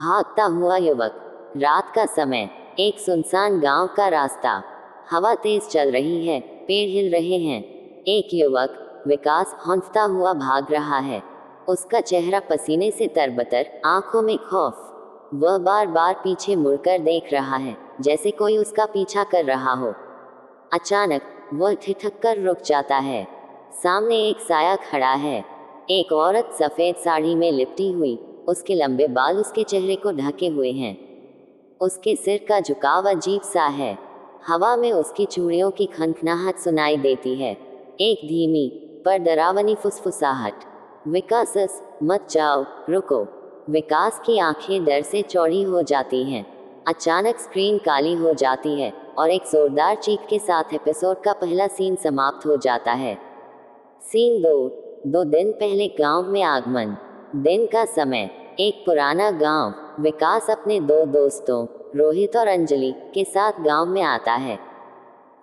भागता हुआ युवक। रात का समय, एक सुनसान गांव का रास्ता। हवा तेज चल रही है, पेड़ हिल रहे हैं। एक युवक, विकास, हौंफता हुआ भाग रहा है। उसका चेहरा पसीने से तरबतर, आंखों में खौफ। वह बार बार पीछे मुड़कर देख रहा है, जैसे कोई उसका पीछा कर रहा हो। अचानक वह ठिठक कर रुक जाता है। सामने एक साया खड़ा है। एक औरत सफेद साड़ी में लिपटी हुई, उसके लंबे बाल उसके चेहरे को ढके हुए हैं। उसके सिर का झुकाव अजीब सा है। हवा में उसकी चूड़ियों की खनखनाहट सुनाई देती है। एक धीमी पर डरावनी फुसफुसाहट। विकास, मत जाओ, रुको। विकास की आंखें डर से चौड़ी हो जाती हैं। अचानक स्क्रीन काली हो जाती है और एक जोरदार चीख के साथ एपिसोड का पहला सीन समाप्त हो जाता है। सीन 2। 2 दिन पहले गांव में आगमन। दिन का समय, एक पुराना गांव। विकास अपने 2 दोस्तों, रोहित और अंजलि, के साथ गांव में आता है।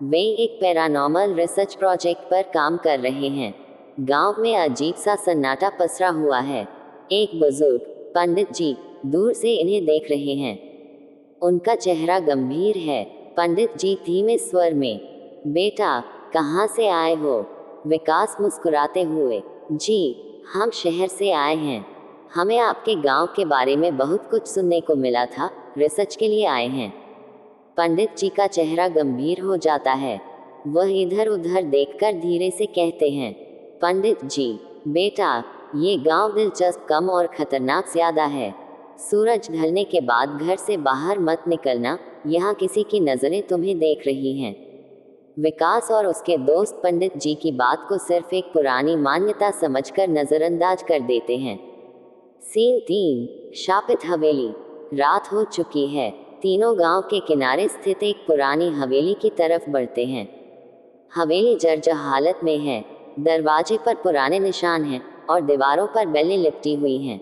वे एक पैरानॉर्मल रिसर्च प्रोजेक्ट पर काम कर रहे हैं। गांव में अजीब सा सन्नाटा पसरा हुआ है। एक बुजुर्ग, पंडित जी, दूर से इन्हें देख रहे हैं। उनका चेहरा गंभीर है। पंडित जी धीमे स्वर में, बेटा, कहाँ से आए हो? विकास मुस्कुराते हुए, जी, हम शहर से आए हैं। हमें आपके गांव के बारे में बहुत कुछ सुनने को मिला था, रिसर्च के लिए आए हैं। पंडित जी का चेहरा गंभीर हो जाता है। वह इधर उधर देखकर धीरे से कहते हैं, पंडित जी, बेटा, ये गांव दिलचस्प कम और खतरनाक ज्यादा है। सूरज ढलने के बाद घर से बाहर मत निकलना, यहाँ किसी की नजरें तुम्हें देख रही हैं। विकास और उसके दोस्त पंडित जी की बात को सिर्फ एक पुरानी मान्यता समझकर नजरअंदाज कर देते हैं। सीन 3। शापित हवेली। रात हो चुकी है। तीनों गांव के किनारे स्थित एक पुरानी हवेली की तरफ बढ़ते हैं। हवेली जर्जर हालत में है। दरवाजे पर पुराने निशान हैं और दीवारों पर बेलें लिपटी हुई हैं।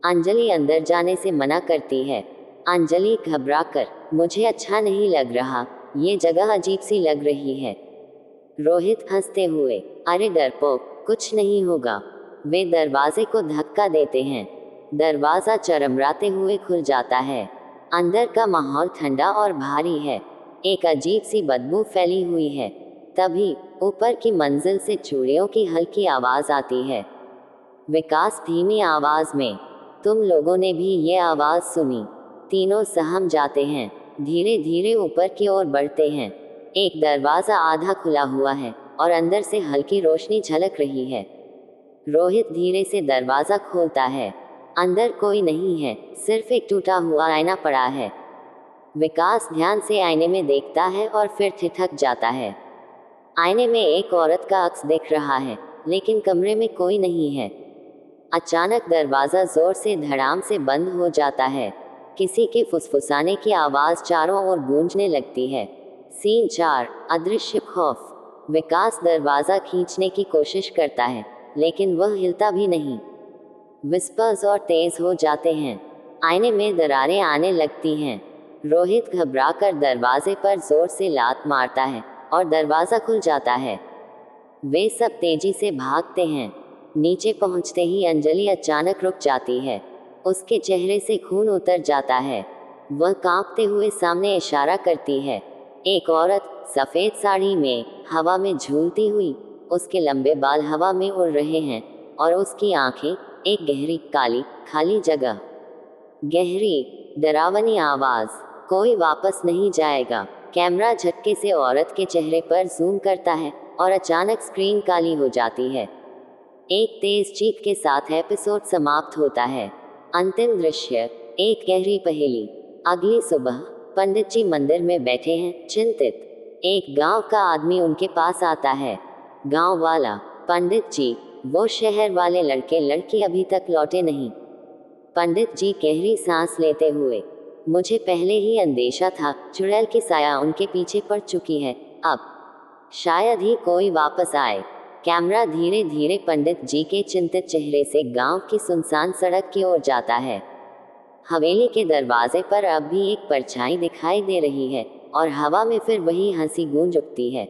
अंजलि अंदर जाने से मना करती है। अंजलि घबराकर, मुझे अच्छा नहीं लग रहा, ये जगह अजीब सी लग रही है। रोहित हंसते हुए, अरे डरपोक, कुछ नहीं होगा। वे दरवाजे को धक्का देते हैं। दरवाजा चरमराते हुए खुल जाता है। अंदर का माहौल ठंडा और भारी है। एक अजीब सी बदबू फैली हुई है। तभी ऊपर की मंजिल से चूड़ियों की हल्की आवाज आती है। विकास धीमी आवाज में, तुम लोगों ने भी ये आवाज सुनी? तीनों सहम जाते हैं। धीरे धीरे ऊपर की ओर बढ़ते हैं। एक दरवाजा आधा खुला हुआ है और अंदर से हल्की रोशनी झलक रही है। रोहित धीरे से दरवाजा खोलता है। अंदर कोई नहीं है, सिर्फ एक टूटा हुआ आईना पड़ा है। विकास ध्यान से आईने में देखता है और फिर ठिठक जाता है। आईने में एक औरत का अक्स दिख रहा है, लेकिन कमरे में कोई नहीं है। अचानक दरवाजा जोर से धड़ाम से बंद हो जाता है। किसी के फुसफुसाने की आवाज चारों ओर गूंजने लगती है। सीन 4। अदृश्य खौफ। विकास दरवाजा खींचने की कोशिश करता है, लेकिन वह हिलता भी नहीं। विस्पर्स और तेज हो जाते हैं। आईने में दरारें आने लगती हैं। रोहित घबराकर दरवाजे पर जोर से लात मारता है और दरवाजा खुल जाता है। वे सब तेजी से भागते हैं। नीचे पहुंचते ही अंजलि अचानक रुक जाती है। उसके चेहरे से खून उतर जाता है। वह कांपते हुए सामने इशारा करती है। एक औरत सफेद साड़ी में, हवा में झूलती हुई, उसके लंबे बाल हवा में उड़ रहे हैं और उसकी आंखें एक गहरी काली खाली जगह। गहरी डरावनी आवाज, कोई वापस नहीं जाएगा। कैमरा झटके से औरत के चेहरे पर जूम करता है और अचानक स्क्रीन काली हो जाती है। एक तेज चीख के साथ एपिसोड समाप्त होता है। अंतिम दृश्य, एक गहरी पहेली। अगली सुबह पंडित जी मंदिर में बैठे हैं, चिंतित। एक गांव का आदमी उनके पास आता है। गांव वाला, पंडित जी, वो शहर वाले लड़के लड़की अभी तक लौटे नहीं। पंडित जी गहरी सांस लेते हुए, मुझे पहले ही अंदेशा था, चुड़ैल की साया उनके पीछे पड़ चुकी है, अब शायद ही कोई वापस आए। कैमरा धीरे धीरे पंडित जी के चिंतित चेहरे से गांव की सुनसान सड़क की ओर जाता है। हवेली के दरवाजे पर अब भी एक परछाई दिखाई दे रही है और हवा में फिर वही हंसी गूंज उठती है।